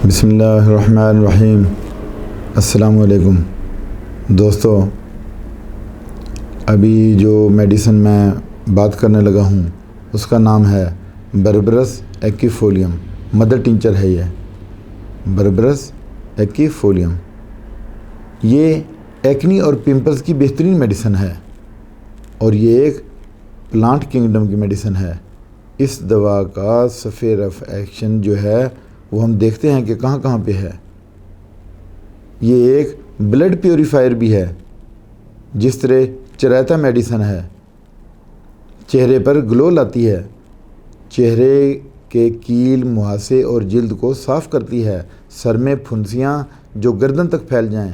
بسم اللہ الرحمن الرحیم۔ السلام علیکم دوستو، ابھی جو میڈیسن میں بات کرنے لگا ہوں اس کا نام ہے بربرس ایکویفولیم۔ مدر ٹنچر ہے یہ بربرس ایکویفولیم۔ یہ ایکنی اور پمپلز کی بہترین میڈیسن ہے اور یہ ایک پلانٹ کنگڈم کی میڈیسن ہے۔ اس دوا کا سفیر آف ایکشن جو ہے وہ ہم دیکھتے ہیں کہ کہاں کہاں پہ ہے۔ یہ ایک بلڈ پیوریفائر بھی ہے، جس طرح چریتا میڈیسن ہے، چہرے پر گلو لاتی ہے، چہرے کے کیل، مہاسے اور جلد کو صاف کرتی ہے، سر میں پھنسیاں جو گردن تک پھیل جائیں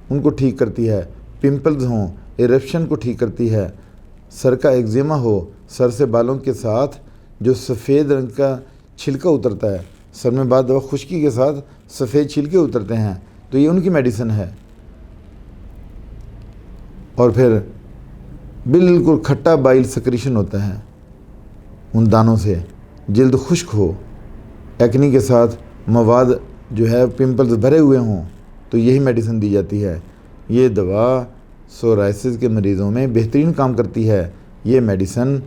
ان کو ٹھیک کرتی ہے، پمپلز ہوں ایرپشن کو ٹھیک کرتی ہے، سر کا ایگزیما ہو، سر سے بالوں کے ساتھ جو سفید رنگ کا چھلکا اترتا ہے، سر میں بعض دفعہ خشکی کے ساتھ سفید چھلکے اترتے ہیں تو یہ ان کی میڈیسن ہے۔ اور پھر بالکل کھٹا بائل سکریشن ہوتا ہے ان دانوں سے، جلد خشک ہو، ایکنی کے ساتھ مواد جو ہے پمپلز بھرے ہوئے ہوں تو یہی میڈیسن دی جاتی ہے۔ یہ دوا سورائسس کے مریضوں میں بہترین کام کرتی ہے۔ یہ میڈیسن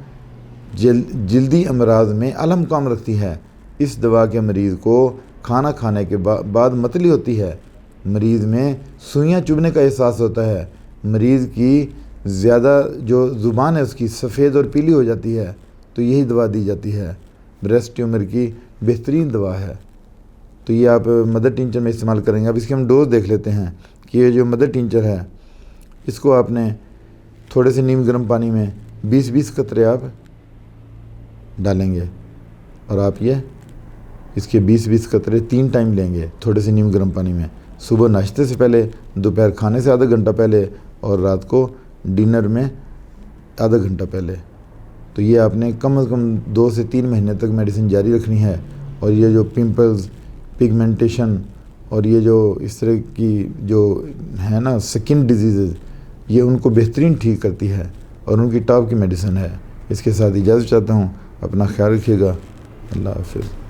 جلدی امراض میں اہم کام رکھتی ہے۔ اس دوا کے مریض کو کھانا کھانے کے بعد متلی ہوتی ہے، مریض میں سوئیاں چبھنے کا احساس ہوتا ہے، مریض کی زیادہ جو زبان ہے اس کی سفید اور پیلی ہو جاتی ہے تو یہی دوا دی جاتی ہے۔ بریسٹ ٹیومر کی بہترین دوا ہے تو یہ آپ مدر ٹنچر میں استعمال کریں گے۔ اب اس کی ہم ڈوز دیکھ لیتے ہیں کہ یہ جو مدر ٹنچر ہے اس کو آپ نے تھوڑے سے نیم گرم پانی میں 20 قطرے آپ ڈالیں گے اور آپ یہ اس کے 20 قطرے 3 ٹائم لیں گے تھوڑے سے نیم گرم پانی میں، صبح ناشتے سے پہلے، دوپہر کھانے سے آدھا گھنٹہ پہلے اور رات کو ڈنر میں آدھا گھنٹہ پہلے۔ تو یہ آپ نے کم از کم 2 سے 3 مہینے تک میڈیسن جاری رکھنی ہے۔ اور یہ جو پمپلز، پگمنٹیشن اور یہ جو اس طرح کی جو ہے نا سکن ڈیزیزز، یہ ان کو بہترین ٹھیک کرتی ہے اور ان کی ٹاپ کی میڈیسن ہے۔ اس کے ساتھ اجازت چاہتا ہوں، اپنا خیال رکھیے گا۔ اللہ حافظ۔